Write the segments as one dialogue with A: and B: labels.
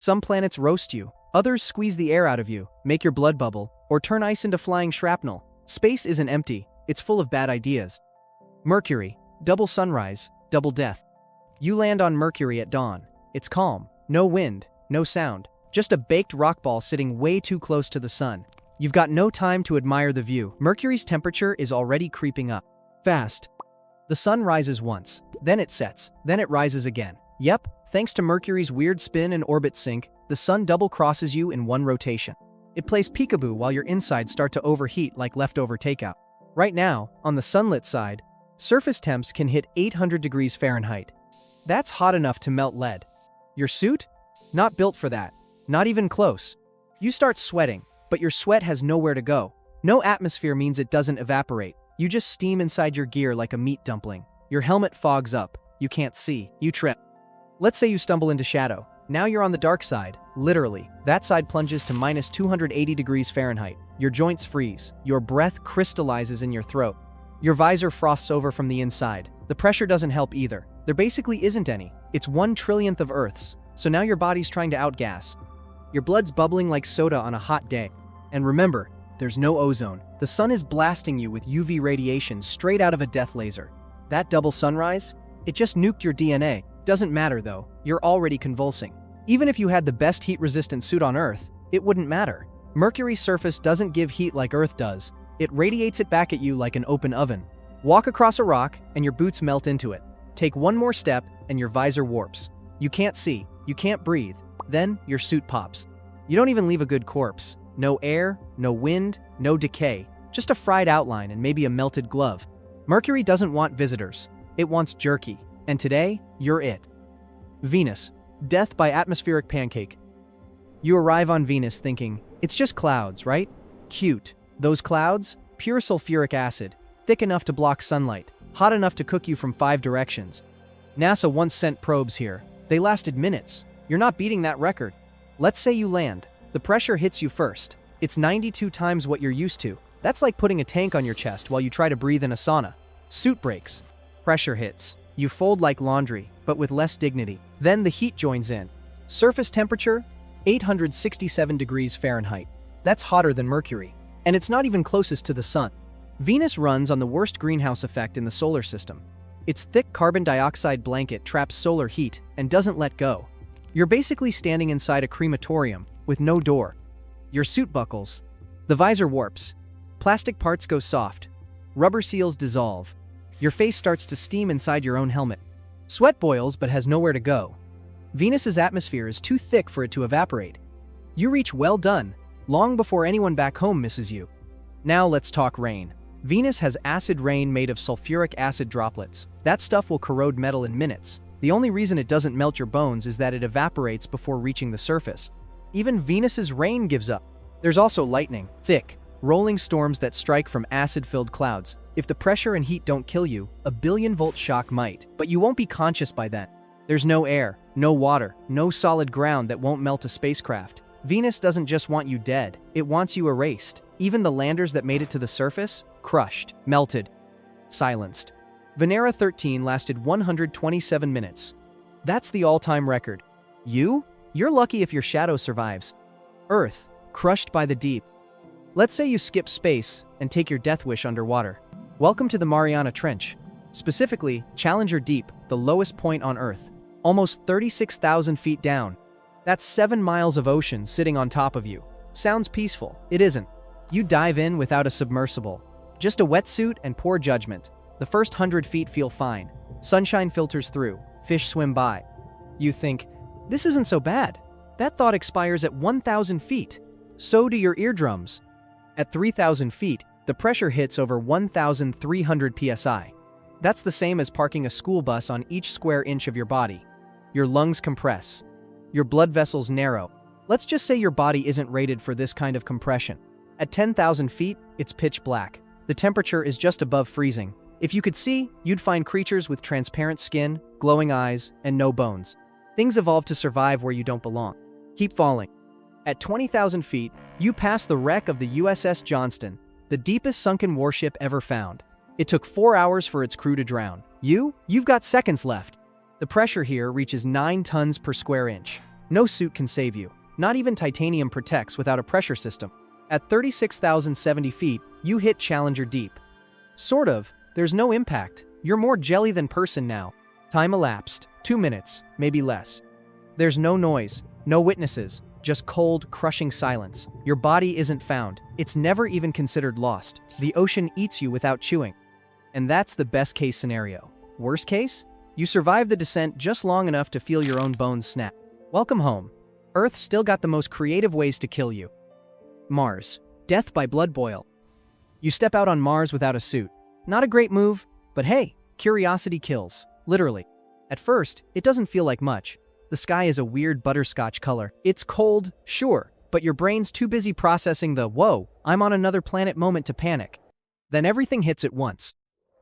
A: Some planets roast you, others squeeze the air out of you, make your blood bubble, or turn ice into flying shrapnel. Space isn't empty, it's full of bad ideas. Mercury, double sunrise, double death. You land on Mercury at dawn. It's calm, no wind, no sound, just a baked rock ball sitting way too close to the sun. You've got no time to admire the view. Mercury's temperature is already creeping up. Fast. The sun rises once, then it sets, then it rises again. Yep, thanks to Mercury's weird spin and orbit sync, the sun double crosses you in one rotation. It plays peekaboo while your insides start to overheat like leftover takeout. Right now, on the sunlit side, surface temps can hit 800 degrees Fahrenheit. That's hot enough to melt lead. Your suit? Not built for that. Not even close. You start sweating, but your sweat has nowhere to go. No atmosphere means it doesn't evaporate. You just steam inside your gear like a meat dumpling. Your helmet fogs up. You can't see. You trip. Let's say you stumble into shadow. Now you're on the dark side. Literally. That side plunges to minus 280 degrees Fahrenheit. Your joints freeze. Your breath crystallizes in your throat. Your visor frosts over from the inside. The pressure doesn't help either. There basically isn't any. It's 1/1,000,000th of Earth's. So now your body's trying to outgas. Your blood's bubbling like soda on a hot day. And remember, there's no ozone. The sun is blasting you with UV radiation straight out of a death laser. That double sunrise? It just nuked your DNA. Doesn't matter though, you're already convulsing. Even if you had the best heat-resistant suit on Earth, it wouldn't matter. Mercury's surface doesn't give heat like Earth does. It radiates it back at you like an open oven. Walk across a rock and your boots melt into it. Take one more step and your visor warps. You can't see, you can't breathe. Then your suit pops. You don't even leave a good corpse. No air, no wind, no decay. Just a fried outline and maybe a melted glove. Mercury doesn't want visitors. It wants jerky. And today, you're it. Venus. Death by atmospheric pancake. You arrive on Venus thinking, it's just clouds, right? Cute. Those clouds? Pure sulfuric acid. Thick enough to block sunlight. Hot enough to cook you from 5 directions. NASA once sent probes here. They lasted minutes. You're not beating that record. Let's say you land. The pressure hits you first. It's 92 times what you're used to. That's like putting a tank on your chest while you try to breathe in a sauna. Suit breaks. Pressure hits. You fold like laundry, but with less dignity. Then the heat joins in. Surface temperature, 867 degrees Fahrenheit. That's hotter than Mercury. And it's not even closest to the sun. Venus runs on the worst greenhouse effect in the solar system. Its thick carbon dioxide blanket traps solar heat and doesn't let go. You're basically standing inside a crematorium with no door. Your suit buckles. The visor warps. Plastic parts go soft. Rubber seals dissolve. Your face starts to steam inside your own helmet. Sweat boils but has nowhere to go. Venus's atmosphere is too thick for it to evaporate. You reach well done, long before anyone back home misses you. Now let's talk rain. Venus has acid rain made of sulfuric acid droplets. That stuff will corrode metal in minutes. The only reason it doesn't melt your bones is that it evaporates before reaching the surface. Even Venus's rain gives up. There's also lightning, thick, rolling storms that strike from acid-filled clouds. If the pressure and heat don't kill you, a 1,000,000,000-volt shock might, but you won't be conscious by then. There's no air, no water, no solid ground that won't melt a spacecraft. Venus doesn't just want you dead, it wants you erased. Even the landers that made it to the surface, crushed, melted, silenced. Venera 13 lasted 127 minutes. That's the all-time record. You're lucky if your shadow survives. Earth, crushed by the deep. Let's say you skip space and take your death wish underwater. Welcome to the Mariana Trench. Specifically, Challenger Deep, the lowest point on Earth. Almost 36,000 feet down. That's 7 miles of ocean sitting on top of you. Sounds peaceful. It isn't. You dive in without a submersible. Just a wetsuit and poor judgment. The first 100 feet feel fine. Sunshine filters through. Fish swim by. You think, this isn't so bad. That thought expires at 1,000 feet. So do your eardrums. At 3,000 feet, the pressure hits over 1,300 psi. That's the same as parking a school bus on each square inch of your body. Your lungs compress. Your blood vessels narrow. Let's just say your body isn't rated for this kind of compression. At 10,000 feet, it's pitch black. The temperature is just above freezing. If you could see, you'd find creatures with transparent skin, glowing eyes, and no bones. Things evolve to survive where you don't belong. Keep falling. At 20,000 feet, you pass the wreck of the USS Johnston, the deepest sunken warship ever found. It took 4 hours for its crew to drown. You've got seconds left. The pressure here reaches 9 tons per square inch. No suit can save you. Not even titanium protects without a pressure system. At 36,070 feet, you hit Challenger Deep. Sort of. There's no impact. You're more jelly than person now. Time elapsed. 2 minutes, maybe less. There's no noise, no witnesses, just cold, crushing silence. Your body isn't found. It's never even considered lost. The ocean eats you without chewing. And that's the best case scenario. Worst case? You survive the descent just long enough to feel your own bones snap. Welcome home. Earth still got the most creative ways to kill you. Mars. Death by blood boil. You step out on Mars without a suit. Not a great move, but hey, curiosity kills. Literally. At first, it doesn't feel like much. The sky is a weird butterscotch color. It's cold, sure, but your brain's too busy processing the "whoa, I'm on another planet" moment to panic. Then everything hits at once.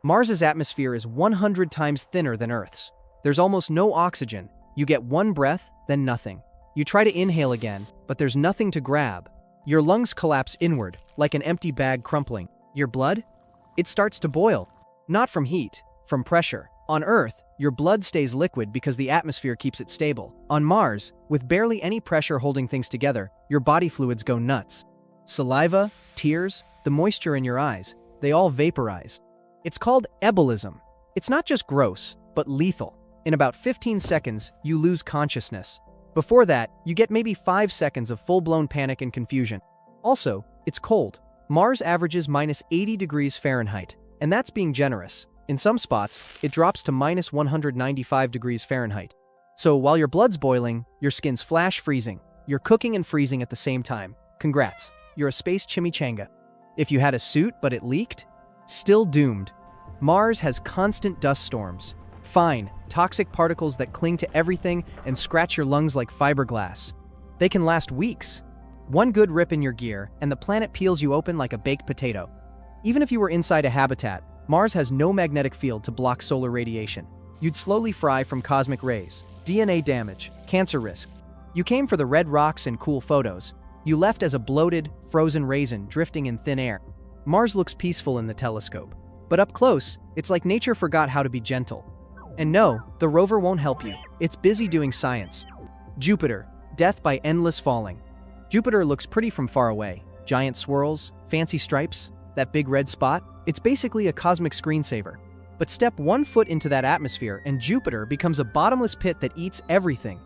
A: Mars's atmosphere is 100 times thinner than Earth's. There's almost no oxygen. You get one breath, then nothing. You try to inhale again, but there's nothing to grab. Your lungs collapse inward, like an empty bag crumpling. Your blood? It starts to boil. Not from heat, from pressure. On Earth, your blood stays liquid because the atmosphere keeps it stable. On Mars, with barely any pressure holding things together, your body fluids go nuts. Saliva, tears, the moisture in your eyes, they all vaporize. It's called ebulism. It's not just gross, but lethal. In about 15 seconds, you lose consciousness. Before that, you get maybe 5 seconds of full-blown panic and confusion. Also, it's cold. Mars averages minus 80 degrees Fahrenheit, and that's being generous. In some spots, it drops to minus 195 degrees Fahrenheit. So while your blood's boiling, your skin's flash freezing. You're cooking and freezing at the same time. Congrats, you're a space chimichanga. If you had a suit but it leaked, still doomed. Mars has constant dust storms. Fine, toxic particles that cling to everything and scratch your lungs like fiberglass. They can last weeks. One good rip in your gear, and the planet peels you open like a baked potato. Even if you were inside a habitat, Mars has no magnetic field to block solar radiation. You'd slowly fry from cosmic rays, DNA damage, cancer risk. You came for the red rocks and cool photos. You left as a bloated, frozen raisin drifting in thin air. Mars looks peaceful in the telescope. But up close, it's like nature forgot how to be gentle. And no, the rover won't help you. It's busy doing science. Jupiter. Death by endless falling. Jupiter looks pretty from far away. Giant swirls, fancy stripes, that big red spot. It's basically a cosmic screensaver. But step 1 foot into that atmosphere and Jupiter becomes a bottomless pit that eats everything,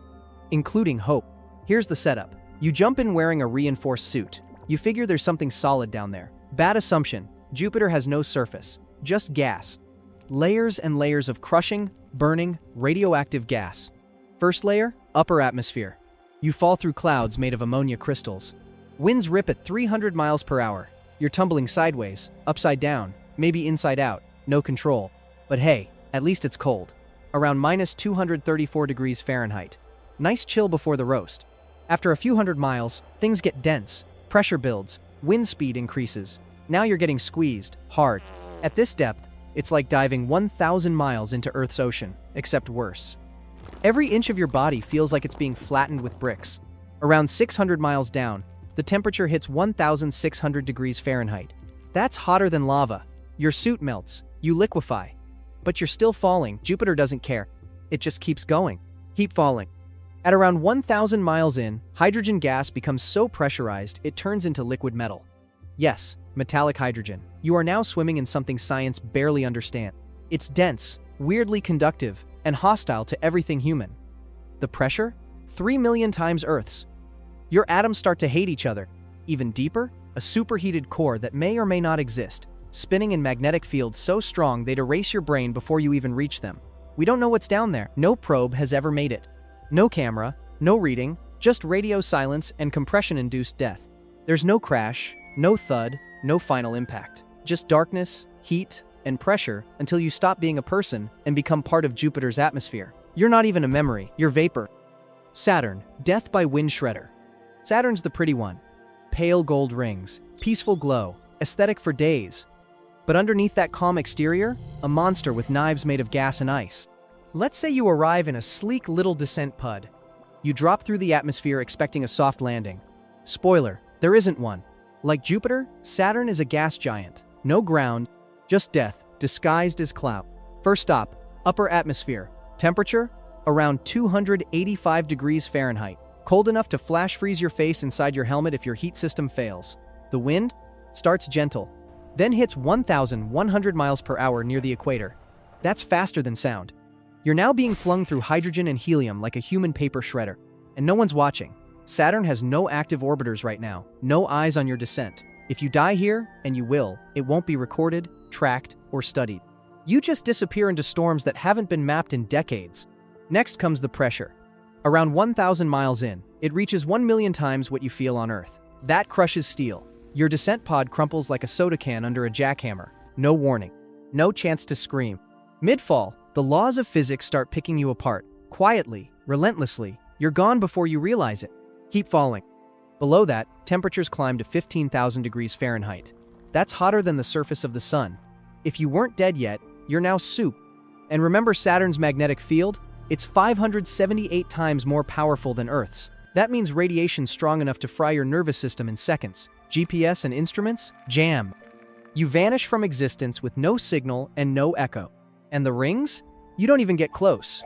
A: including hope. Here's the setup. You jump in wearing a reinforced suit. You figure there's something solid down there. Bad assumption. Jupiter has no surface, just gas. Layers and layers of crushing, burning, radioactive gas. First layer, upper atmosphere. You fall through clouds made of ammonia crystals. Winds rip at 300 miles per hour. You're tumbling sideways, upside down, maybe inside out, no control. But hey, at least it's cold. Around minus 234 degrees Fahrenheit. Nice chill before the roast. After a few hundred miles, things get dense, pressure builds, wind speed increases. Now you're getting squeezed, hard. At this depth, it's like diving 1,000 miles into Earth's ocean, except worse. Every inch of your body feels like it's being flattened with bricks. Around 600 miles down, the temperature hits 1,600 degrees Fahrenheit. That's hotter than lava. Your suit melts, you liquefy. But you're still falling. Jupiter doesn't care. It just keeps going. Keep falling. At around 1,000 miles in, hydrogen gas becomes so pressurized it turns into liquid metal. Yes, metallic hydrogen. You are now swimming in something science barely understands. It's dense, weirdly conductive, and hostile to everything human. The pressure? 3 million times Earth's. Your atoms start to hate each other. Even deeper, a superheated core that may or may not exist, spinning in magnetic fields so strong they'd erase your brain before you even reach them. We don't know what's down there. No probe has ever made it. No camera, no reading, just radio silence and compression-induced death. There's no crash, no thud, no final impact. Just darkness, heat, and pressure until you stop being a person and become part of Jupiter's atmosphere. You're not even a memory, you're vapor. Saturn. Death by wind shredder. Saturn's the pretty one. Pale gold rings, peaceful glow, aesthetic for days. But underneath that calm exterior, a monster with knives made of gas and ice. Let's say you arrive in a sleek little descent pod. You drop through the atmosphere expecting a soft landing. Spoiler, there isn't one. Like Jupiter, Saturn is a gas giant. No ground, just death, disguised as cloud. First stop, upper atmosphere. Temperature? Around 285 degrees Fahrenheit. cold enough to flash freeze your face inside your helmet if your heat system fails. The wind starts gentle, then hits 1,100 miles per hour near the equator. That's faster than sound. You're now being flung through hydrogen and helium like a human paper shredder. And no one's watching. Saturn has no active orbiters right now, no eyes on your descent. If you die here, and you will, it won't be recorded, tracked, or studied. You just disappear into storms that haven't been mapped in decades. Next comes the pressure. Around 1,000 miles in, it reaches 1 million times what you feel on Earth. That crushes steel. Your descent pod crumples like a soda can under a jackhammer. No warning. No chance to scream. Mid-fall, the laws of physics start picking you apart. Quietly, relentlessly, you're gone before you realize it. Keep falling. Below that, temperatures climb to 15,000 degrees Fahrenheit. That's hotter than the surface of the sun. If you weren't dead yet, you're now soup. And remember Saturn's magnetic field? It's 578 times more powerful than Earth's. That means radiation strong enough to fry your nervous system in seconds. GPS and instruments? Jam. You vanish from existence with no signal and no echo. And the rings? You don't even get close.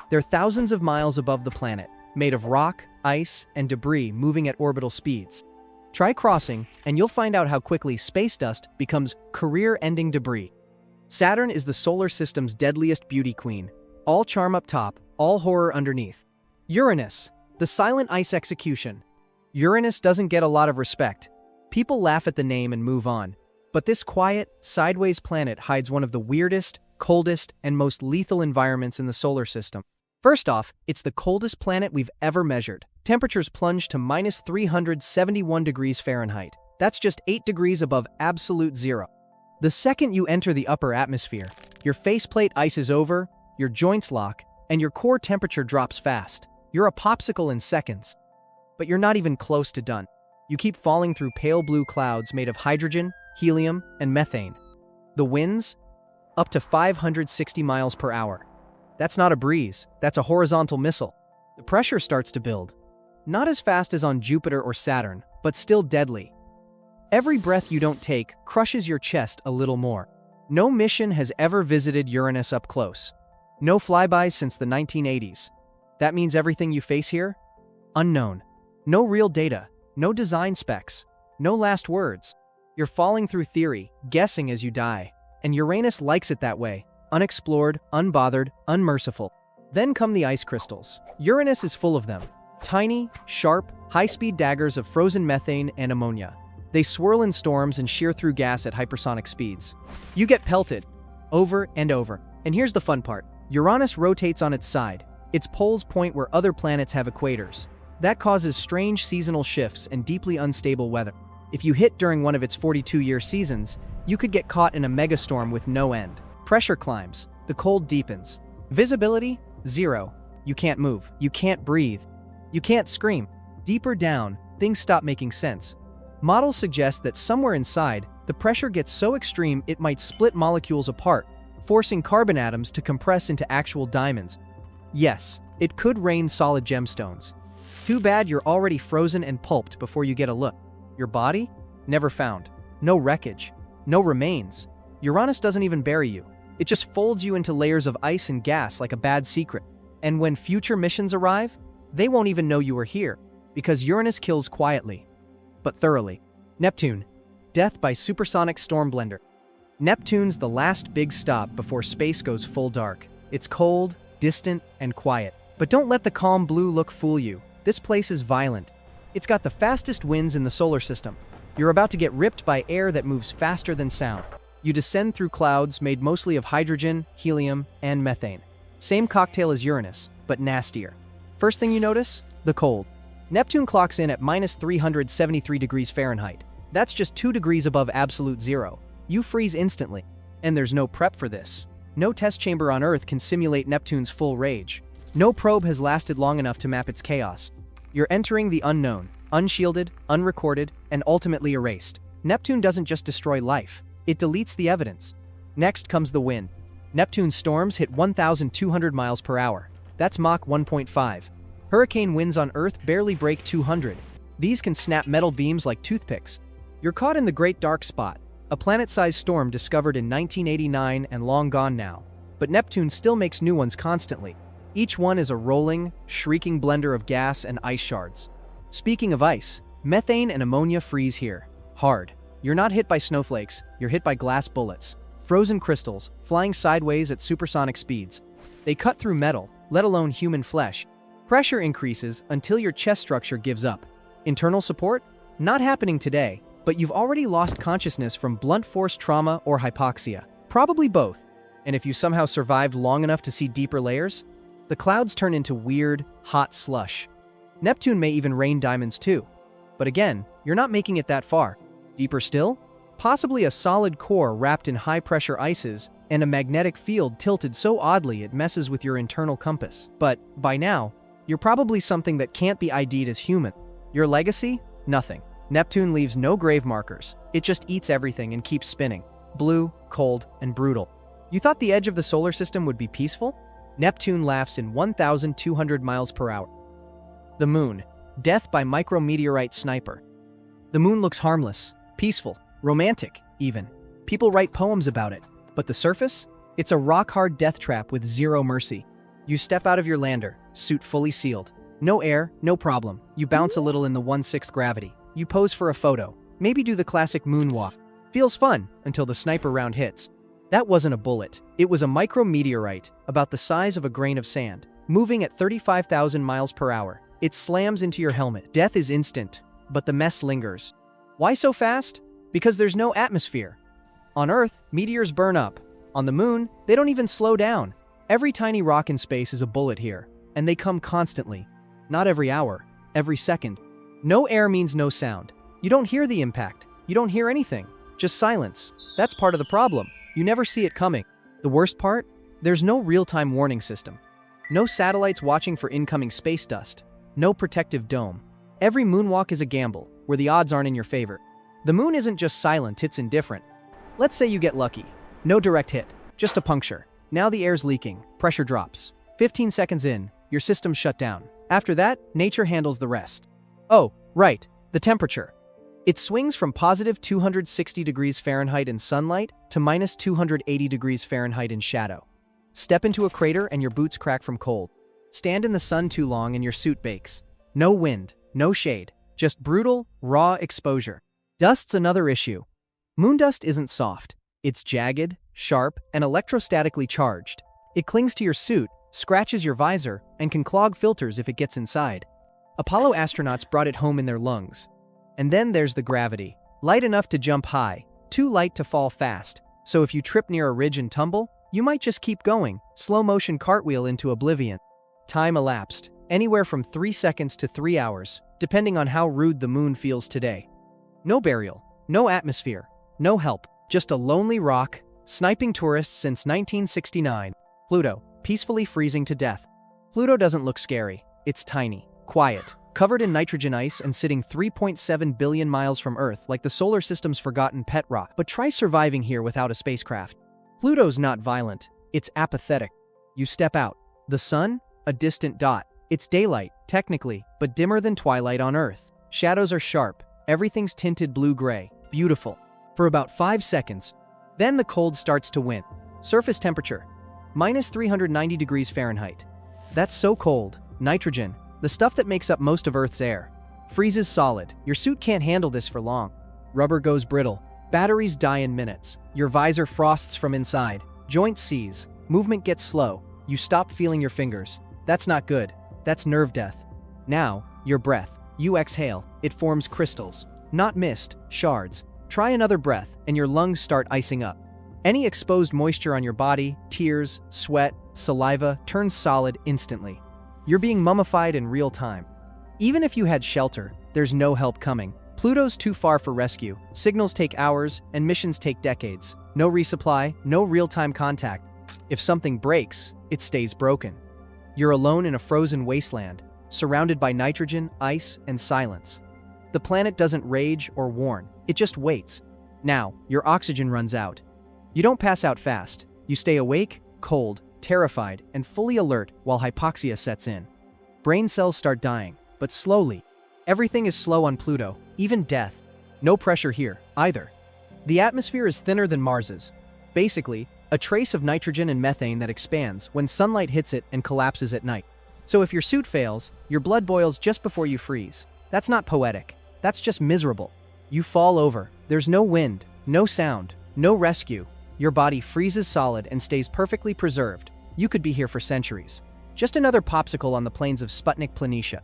A: They're thousands of miles above the planet, made of rock, ice, and debris moving at orbital speeds. Try crossing, and you'll find out how quickly space dust becomes career-ending debris. Saturn is the solar system's deadliest beauty queen. All charm up top, all horror underneath. Uranus, the silent ice execution. Uranus doesn't get a lot of respect. People laugh at the name and move on. But this quiet, sideways planet hides one of the weirdest, coldest, and most lethal environments in the solar system. First off, it's the coldest planet we've ever measured. Temperatures plunge to minus 371 degrees Fahrenheit. That's just 8 degrees above absolute zero. The second you enter the upper atmosphere, your faceplate ices over, your joints lock, and your core temperature drops fast. You're a popsicle in seconds. But you're not even close to done. You keep falling through pale blue clouds made of hydrogen, helium, and methane. The winds? Up to 560 miles per hour. That's not a breeze, that's a horizontal missile. The pressure starts to build. Not as fast as on Jupiter or Saturn, but still deadly. Every breath you don't take crushes your chest a little more. No mission has ever visited Uranus up close. No flybys since the 1980s. That means everything you face here? Unknown. No real data, no design specs, no last words. You're falling through theory, guessing as you die. And Uranus likes it that way. Unexplored, unbothered, unmerciful. Then come the ice crystals. Uranus is full of them. Tiny, sharp, high-speed daggers of frozen methane and ammonia. They swirl in storms and shear through gas at hypersonic speeds. You get pelted, over and over. And here's the fun part. Uranus rotates on its side. Its poles point where other planets have equators. That causes strange seasonal shifts and deeply unstable weather. If you hit during one of its 42-year seasons, you could get caught in a megastorm with no end. Pressure climbs. The cold deepens. Visibility? Zero. You can't move. You can't breathe. You can't scream. Deeper down, things stop making sense. Models suggest that somewhere inside, the pressure gets so extreme it might split molecules apart, forcing carbon atoms to compress into actual diamonds. Yes, it could rain solid gemstones. Too bad you're already frozen and pulped before you get a look. Your body? Never found. No wreckage. No remains. Uranus doesn't even bury you. It just folds you into layers of ice and gas like a bad secret. And when future missions arrive, they won't even know you were here, because Uranus kills quietly, but thoroughly. Neptune. Death by supersonic storm blender. Neptune's the last big stop before space goes full dark. It's cold, distant, and quiet. But don't let the calm blue look fool you. This place is violent. It's got the fastest winds in the solar system. You're about to get ripped by air that moves faster than sound. You descend through clouds made mostly of hydrogen, helium, and methane. Same cocktail as Uranus, but nastier. First thing you notice? The cold. Neptune clocks in at minus 373 degrees Fahrenheit. That's just 2 degrees above absolute zero. You freeze instantly. And there's no prep for this. No test chamber on Earth can simulate Neptune's full rage. No probe has lasted long enough to map its chaos. You're entering the unknown, unshielded, unrecorded, and ultimately erased. Neptune doesn't just destroy life, it deletes the evidence. Next comes the wind. Neptune's storms hit 1,200 miles per hour. That's Mach 1.5. Hurricane winds on Earth barely break 200. These can snap metal beams like toothpicks. You're caught in the Great Dark Spot, a planet-sized storm discovered in 1989 and long gone now. But Neptune still makes new ones constantly. Each one is a rolling, shrieking blender of gas and ice shards. Speaking of ice, methane and ammonia freeze here. Hard. You're not hit by snowflakes, you're hit by glass bullets. Frozen crystals, flying sideways at supersonic speeds. They cut through metal, let alone human flesh. Pressure increases until your chest structure gives up. Internal support? Not happening today, but you've already lost consciousness from blunt force trauma or hypoxia. Probably both. And if you somehow survived long enough to see deeper layers, the clouds turn into weird, hot slush. Neptune may even rain diamonds too. But again, you're not making it that far. Deeper still? Possibly a solid core wrapped in high-pressure ices and a magnetic field tilted so oddly it messes with your internal compass. But, by now, you're probably something that can't be ID'd as human. Your legacy? Nothing. Neptune leaves no grave markers. It just eats everything and keeps spinning. Blue, cold, and brutal. You thought the edge of the solar system would be peaceful? Neptune laughs in 1,200 miles per hour. The Moon. Death by micrometeorite sniper. The Moon looks harmless, peaceful, romantic, even. People write poems about it. But the surface? It's a rock-hard death trap with zero mercy. You step out of your lander, suit fully sealed. No air, no problem. You bounce a little in the 1/6 gravity. You pose for a photo. Maybe do the classic moonwalk. Feels fun until the sniper round hits. That wasn't a bullet. It was a micrometeorite, about the size of a grain of sand, moving at 35,000 miles per hour. It slams into your helmet. Death is instant, but the mess lingers. Why so fast? Because there's no atmosphere. On Earth, meteors burn up. On the Moon, they don't even slow down. Every tiny rock in space is a bullet here, and they come constantly. Not every hour, every second. No air means no sound. You don't hear the impact. You don't hear anything. Just silence. That's part of the problem. You never see it coming. The worst part? There's no real-time warning system. No satellites watching for incoming space dust. No protective dome. Every moonwalk is a gamble, where the odds aren't in your favor. The Moon isn't just silent, it's indifferent. Let's say you get lucky. No direct hit, just a puncture. Now the air's leaking, pressure drops. 15 seconds in, your system's shut down. After that, nature handles the rest. Oh, right, the temperature. It swings from positive 260 degrees Fahrenheit in sunlight to minus 280 degrees Fahrenheit in shadow. Step into a crater and your boots crack from cold. Stand in the sun too long and your suit bakes. No wind, no shade, just brutal, raw exposure. Dust's another issue. Moon dust isn't soft. It's jagged, sharp, and electrostatically charged. It clings to your suit, scratches your visor, and can clog filters if it gets inside. Apollo astronauts brought it home in their lungs. And then there's the gravity. Light enough to jump high, too light to fall fast. So if you trip near a ridge and tumble, you might just keep going, slow-motion cartwheel into oblivion. Time elapsed, anywhere from 3 seconds to 3 hours, depending on how rude the Moon feels today. No burial, no atmosphere, no help, just a lonely rock, sniping tourists since 1969. Pluto, peacefully freezing to death. Pluto doesn't look scary. It's tiny, quiet, covered in nitrogen ice and sitting 3.7 billion miles from Earth like the solar system's forgotten pet rock. But try surviving here without a spacecraft. Pluto's not violent, it's apathetic. You step out. The sun? A distant dot. It's daylight, technically, but dimmer than twilight on Earth. Shadows are sharp, everything's tinted blue-gray. Beautiful. For about 5 seconds. Then the cold starts to win. Surface temperature. Minus 390 degrees Fahrenheit. That's so cold. Nitrogen, the stuff that makes up most of Earth's air, freezes solid. Your suit can't handle this for long. Rubber goes brittle. Batteries die in minutes. Your visor frosts from inside. Joints seize. Movement gets slow. You stop feeling your fingers. That's not good. That's nerve death. Now, your breath. You exhale. It forms crystals. Not mist, shards. Try another breath, and your lungs start icing up. Any exposed moisture on your body, tears, sweat, saliva, turns solid instantly. You're being mummified in real time. Even if you had shelter, there's no help coming. Pluto's too far for rescue. Signals take hours, and missions take decades. No resupply, no real-time contact. If something breaks, it stays broken. You're alone in a frozen wasteland, surrounded by nitrogen, ice, and silence. The planet doesn't rage or warn, it just waits. Now, your oxygen runs out. You don't pass out fast. You stay awake, cold, terrified, and fully alert while hypoxia sets in. Brain cells start dying, but slowly. Everything is slow on Pluto, even death. No pressure here, either. The atmosphere is thinner than Mars's. Basically, A trace of nitrogen and methane that expands when sunlight hits it and collapses at night. So if your suit fails, your blood boils just before you freeze. That's not poetic. That's just miserable. You fall over. There's no wind, no sound, no rescue. Your body freezes solid and stays perfectly preserved. You could be here for centuries. Just another popsicle on the plains of Sputnik Planitia.